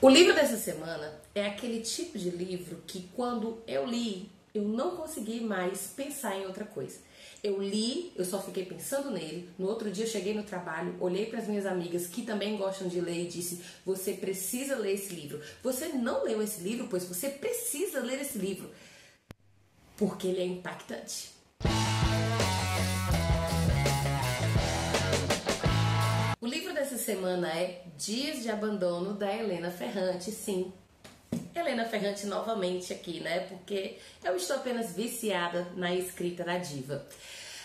O livro dessa semana é aquele tipo de livro que quando eu li, eu não consegui mais pensar em outra coisa. Eu li, eu só fiquei pensando nele. No outro dia eu cheguei no trabalho, olhei para as minhas amigas que também gostam de ler e disse: você precisa ler esse livro. Você não leu esse livro, pois você precisa ler esse livro. Porque ele é impactante. O livro dessa semana é Dias de Abandono, da Helena Ferrante. Sim, Helena Ferrante novamente aqui, né? Porque eu estou apenas viciada na escrita da diva.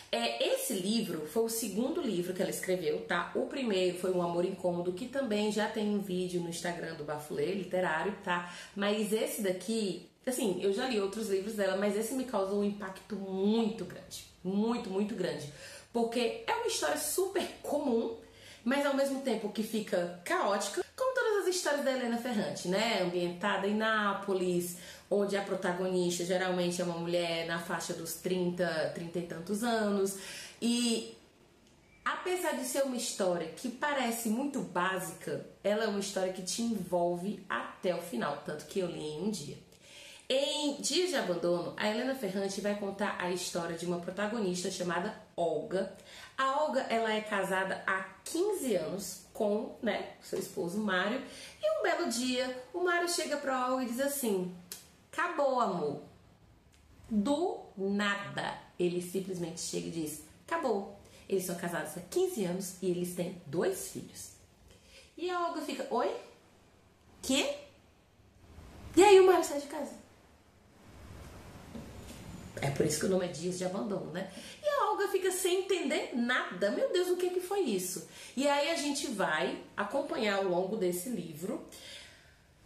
Esse livro foi o segundo livro que ela escreveu, tá? O primeiro foi Um Amor Incômodo, que também já tem um vídeo no Instagram do Bafulê Literário, tá? Mas esse daqui, assim, eu já li outros livros dela, mas esse me causou um impacto muito grande. Muito, muito grande. Porque é uma história super comum, mas ao mesmo tempo que fica caótica, como todas as histórias da Helena Ferrante, né? Ambientada em Nápoles, onde a protagonista geralmente é uma mulher na faixa dos 30 e tantos anos. E apesar de ser uma história que parece muito básica, ela é uma história que te envolve até o final, tanto que eu li em um dia. Em Dias de Abandono, a Helena Ferrante vai contar a história de uma protagonista chamada Olga. A Olga, ela é casada há 15 anos com, seu esposo Mário. E um belo dia, o Mário chega pra Olga e diz assim: acabou, amor. Do nada, ele simplesmente chega e diz: acabou. Eles são casados há 15 anos e eles têm 2 filhos. E a Olga fica: oi? Quê? E aí o Mário sai de casa. É por isso que o nome é Dias de Abandono, né? E a Olga fica sem entender nada. Meu Deus, o que foi isso? E aí a gente vai acompanhar ao longo desse livro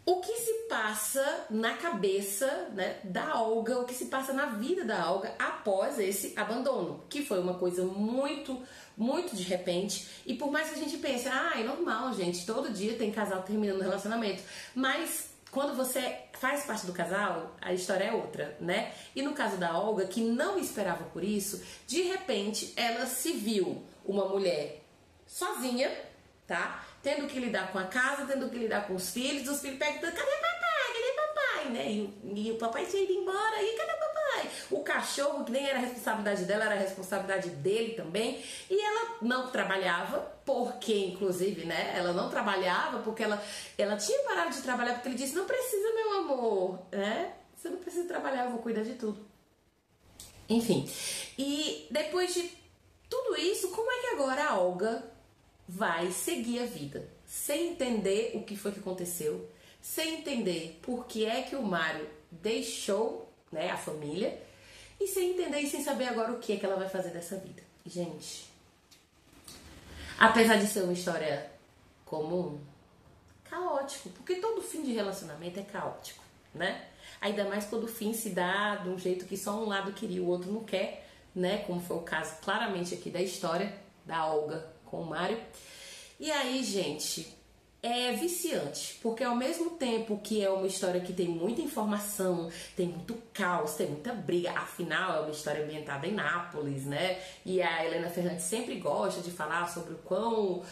o que se passa na cabeça, né, da Olga, o que se passa na vida da Olga após esse abandono, que foi uma coisa muito, muito de repente. E por mais que a gente pense, é normal, gente, todo dia tem casal terminando o relacionamento, mas quando você faz parte do casal, a história é outra, né? E no caso da Olga, que não esperava por isso, de repente ela se viu uma mulher sozinha, tá? Tendo que lidar com a casa, tendo que lidar com os filhos perguntando: cadê papai? Cadê papai? Né? E o papai tinha ido embora, e cadê papai? O cachorro, que nem era responsabilidade dela, era responsabilidade dele também. E ela não trabalhava, porque, inclusive, né? Ela não trabalhava porque ela tinha parado de trabalhar, porque ele disse: não precisa, meu amor, né? Você não precisa trabalhar, eu vou cuidar de tudo. Enfim, e depois de tudo isso, como é que agora a Olga vai seguir a vida, sem entender o que foi que aconteceu, sem entender por que é que o Mário deixou, né, a família, e sem entender e sem saber agora o que é que ela vai fazer dessa vida. Gente, apesar de ser uma história comum, caótico, porque todo fim de relacionamento é caótico, né? Ainda mais quando o fim se dá de um jeito que só um lado queria e o outro não quer, né? Como foi o caso claramente aqui da história da Olga com o Mário. E aí, gente, é viciante, porque ao mesmo tempo que é uma história que tem muita informação, tem muito caos, tem muita briga, afinal é uma história ambientada em Nápoles, né? E a Helena Ferrante sempre gosta de falar sobre o quão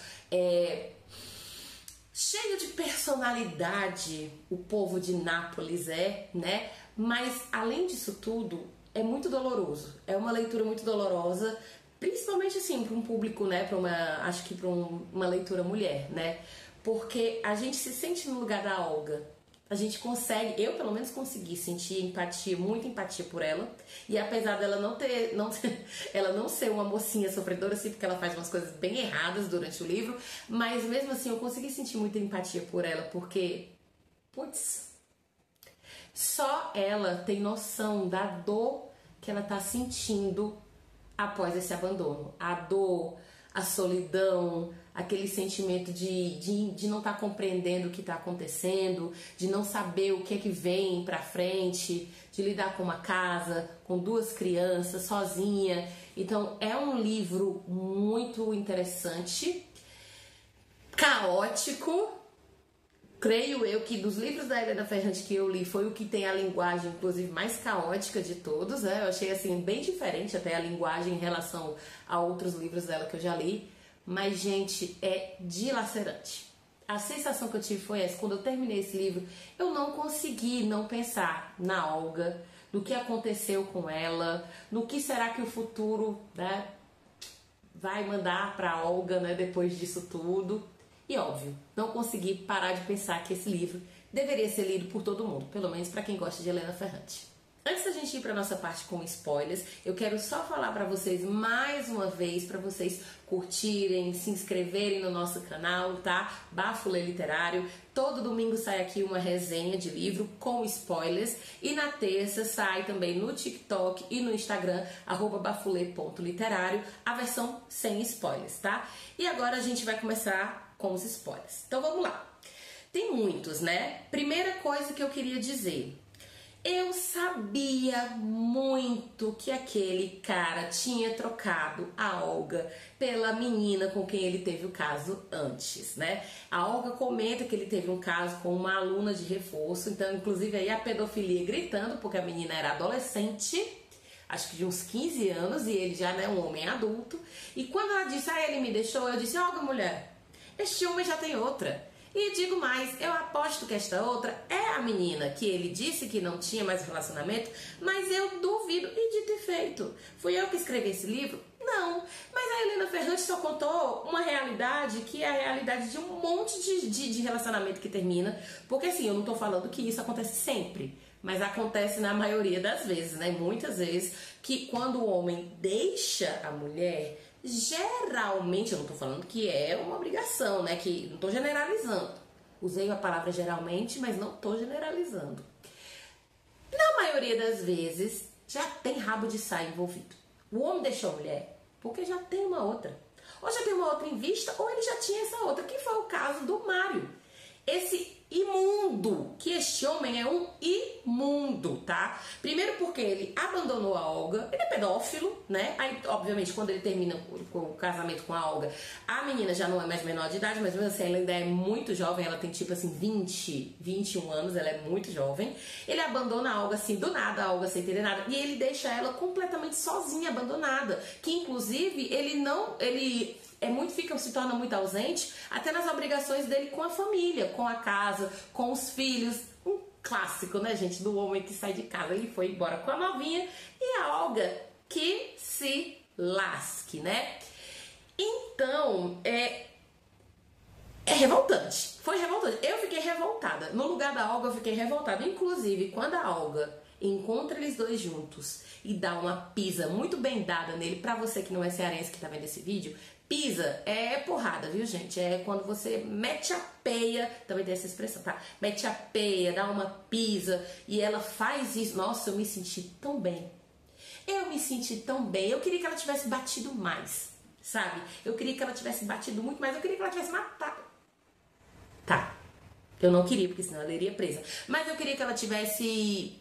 cheio de personalidade o povo de Nápoles é, né? Mas além disso tudo, é muito doloroso, é uma leitura muito dolorosa, principalmente assim para um público, né, acho que para uma leitura mulher, né? Porque a gente se sente no lugar da Olga. A gente consegue, eu pelo menos consegui sentir empatia, muita empatia por ela. E apesar dela ela não ser uma mocinha sofredora, assim, porque ela faz umas coisas bem erradas durante o livro, mas mesmo assim eu consegui sentir muita empatia por ela, porque, putz, só ela tem noção da dor que ela tá sentindo após esse abandono. A dor, a solidão, aquele sentimento de não estar compreendendo o que está acontecendo, de não saber o que é que vem pra frente, de lidar com uma casa, com 2 crianças, sozinha. Então é um livro muito interessante, caótico. Creio eu que dos livros da Helena Ferrante que eu li foi o que tem a linguagem, inclusive, mais caótica de todos, né? Eu achei, assim, bem diferente até a linguagem em relação a outros livros dela que eu já li. Mas, gente, é dilacerante. a sensação que eu tive foi essa. Quando eu terminei esse livro, eu não consegui não pensar na Olga, no que aconteceu com ela, no que será que o futuro, né, vai mandar para Olga, né, depois disso tudo. E óbvio, não consegui parar de pensar que esse livro deveria ser lido por todo mundo, pelo menos para quem gosta de Helena Ferrante. Antes da gente ir para nossa parte com spoilers, eu quero só falar para vocês mais uma vez, para vocês curtirem, se inscreverem no nosso canal, tá? Bafulê Literário. Todo domingo sai aqui uma resenha de livro com spoilers e na terça sai também no TikTok e no Instagram, @bafulê.literário, a versão sem spoilers, tá? E agora a gente vai começar com os spoilers. Então vamos lá. Tem muitos, né? Primeira coisa que eu queria dizer. Eu sabia muito que aquele cara tinha trocado a Olga pela menina com quem ele teve o caso antes, né? A Olga comenta que ele teve um caso com uma aluna de reforço, então inclusive aí a pedofilia gritando, porque a menina era adolescente, acho que de uns 15 anos, e ele já é um homem adulto. E quando ela disse, ele me deixou, eu disse, Olga, mulher, este homem já tem outra. E digo mais, eu aposto que esta outra é a menina que ele disse que não tinha mais relacionamento, mas eu duvido, e dito e feito. Fui eu que escrevi esse livro? Não. Mas a Helena Ferrante só contou uma realidade que é a realidade de um monte de relacionamento que termina. Porque assim, eu não tô falando que isso acontece sempre, mas acontece na maioria das vezes, né? Muitas vezes que quando o homem deixa a mulher, geralmente, eu não tô falando que é uma obrigação, né? Que não tô generalizando. Usei a palavra geralmente, mas não tô generalizando. Na maioria das vezes, já tem rabo de saia envolvido. O homem deixou a mulher porque já tem uma outra. Ou já tem uma outra em vista, ou ele já tinha essa outra, que foi o caso do Mário. Esse imundo, que este homem é um imundo, tá? Primeiro porque ele abandonou a Olga, ele é pedófilo, né? Aí, obviamente, quando ele termina o casamento com a Olga, a menina já não é mais menor de idade, mas mesmo assim ela ainda é muito jovem, ela tem tipo assim 21 anos, ela é muito jovem. Ele abandona a Olga assim, do nada, a Olga sem entender nada, e ele deixa ela completamente sozinha, abandonada, que inclusive se torna muito ausente até nas obrigações dele com a família, com a casa, com os filhos. Um clássico, né, gente, do homem que sai de casa. Ele foi embora com a novinha e a Olga que se lasque, né? Então, é revoltante. Foi revoltante. Eu fiquei revoltada. No lugar da Olga, eu fiquei revoltada. Inclusive, quando a Olga encontra eles dois juntos e dá uma pisa muito bem dada nele, pra você que não é cearense que tá vendo esse vídeo, pisa é porrada, viu, gente? É quando você mete a peia, também tem essa expressão, tá? Mete a peia, dá uma pisa, e ela faz isso. Nossa, eu me senti tão bem. Eu me senti tão bem. Eu queria que ela tivesse batido mais, sabe? Eu queria que ela tivesse batido muito mais. Eu queria que ela tivesse matado. Tá. Eu não queria, porque senão ela iria presa. Mas eu queria que ela tivesse,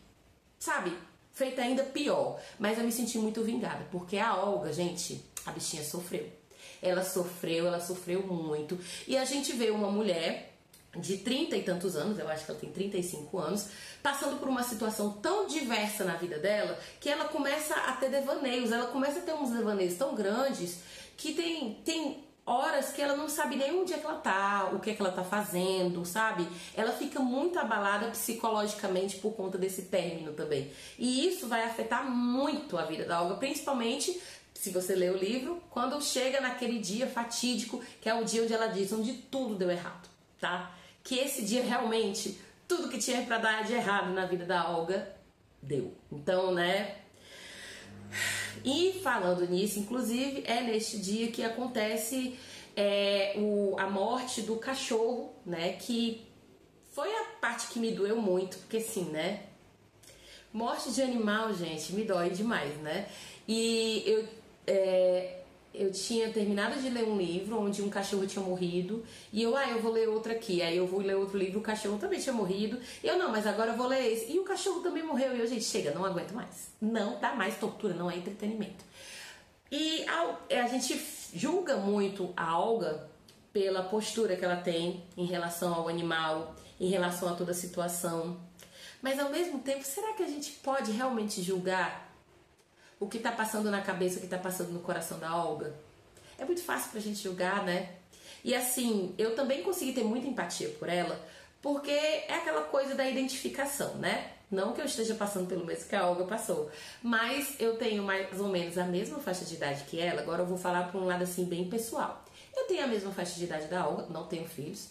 sabe, feito ainda pior. Mas eu me senti muito vingada, porque a Olga, gente, a bichinha sofreu. Ela sofreu muito. E a gente vê uma mulher de 30 e tantos anos, eu acho que ela tem 35 anos, passando por uma situação tão diversa na vida dela, que ela começa a ter devaneios, ela começa a ter uns devaneios tão grandes, que tem horas que ela não sabe nem onde é que ela tá, o que é que ela tá fazendo, sabe? Ela fica muito abalada psicologicamente por conta desse término também. E isso vai afetar muito a vida da Olga, principalmente se você ler o livro, quando chega naquele dia fatídico, que é o dia onde ela diz, onde tudo deu errado, tá? Que esse dia realmente, tudo que tinha pra dar de errado na vida da Olga, deu. Então, né? E falando nisso, inclusive, é neste dia que acontece a morte do cachorro, né? Que foi a parte que me doeu muito, porque assim, né? Morte de animal, gente, me dói demais, né? E eu tinha terminado de ler um livro onde um cachorro tinha morrido. E eu vou ler outro aqui. Aí eu vou ler outro livro, o cachorro também tinha morrido. Não, mas agora eu vou ler esse. E o cachorro também morreu. E eu, gente, chega, não aguento mais. Não dá mais tortura, não é entretenimento. E a gente julga muito a Olga pela postura que ela tem em relação ao animal, em relação a toda a situação. Mas ao mesmo tempo, será que a gente pode realmente julgar o que tá passando na cabeça, o que tá passando no coração da Olga? É muito fácil pra gente julgar, né? E assim, eu também consegui ter muita empatia por ela, porque é aquela coisa da identificação, né? Não que eu esteja passando pelo mesmo que a Olga passou, mas eu tenho mais ou menos a mesma faixa de idade que ela. Agora eu vou falar por um lado assim bem pessoal. Eu tenho a mesma faixa de idade da Olga, não tenho filhos,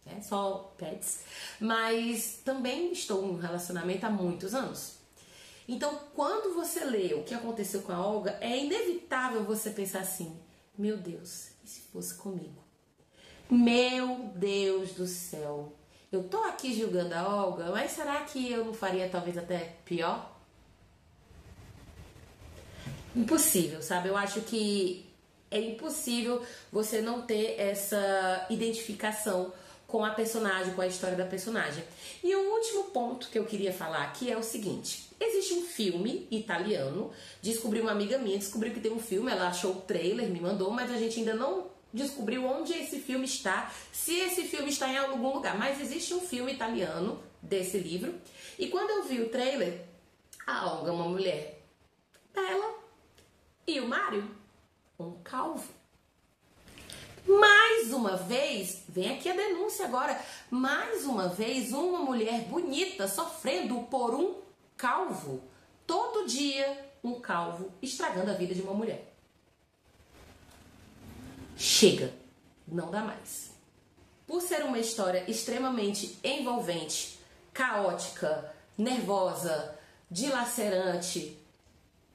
né? Só pets, mas também estou em um relacionamento há muitos anos. Então, quando você lê o que aconteceu com a Olga, é inevitável você pensar assim: meu Deus, e se fosse comigo? Meu Deus do céu, eu tô aqui julgando a Olga, mas será que eu não faria talvez até pior? Impossível, sabe? Eu acho que é impossível você não ter essa identificação com a personagem, com a história da personagem. E o último ponto que eu queria falar aqui é o seguinte: existe um filme italiano, descobri uma amiga minha, descobriu que tem um filme, ela achou o trailer, me mandou, mas a gente ainda não descobriu onde esse filme está, se esse filme está em algum lugar. Mas existe um filme italiano desse livro, e quando eu vi o trailer, a Olga é uma mulher bela e o Mário, um calvo. Mais uma vez, vem aqui a denúncia agora, mais uma vez uma mulher bonita sofrendo por um calvo. Todo dia um calvo estragando a vida de uma mulher. Chega, não dá mais. Por ser uma história extremamente envolvente, caótica, nervosa, dilacerante,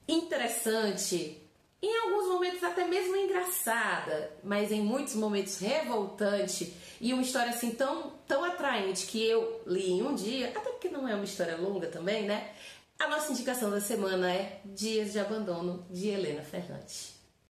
interessante, em alguns momentos até mesmo engraçada, mas em muitos momentos revoltante, e uma história assim tão atraente que eu li em um dia, até porque não é uma história longa também, né? A nossa indicação da semana é Dias de Abandono, de Helena Ferrante.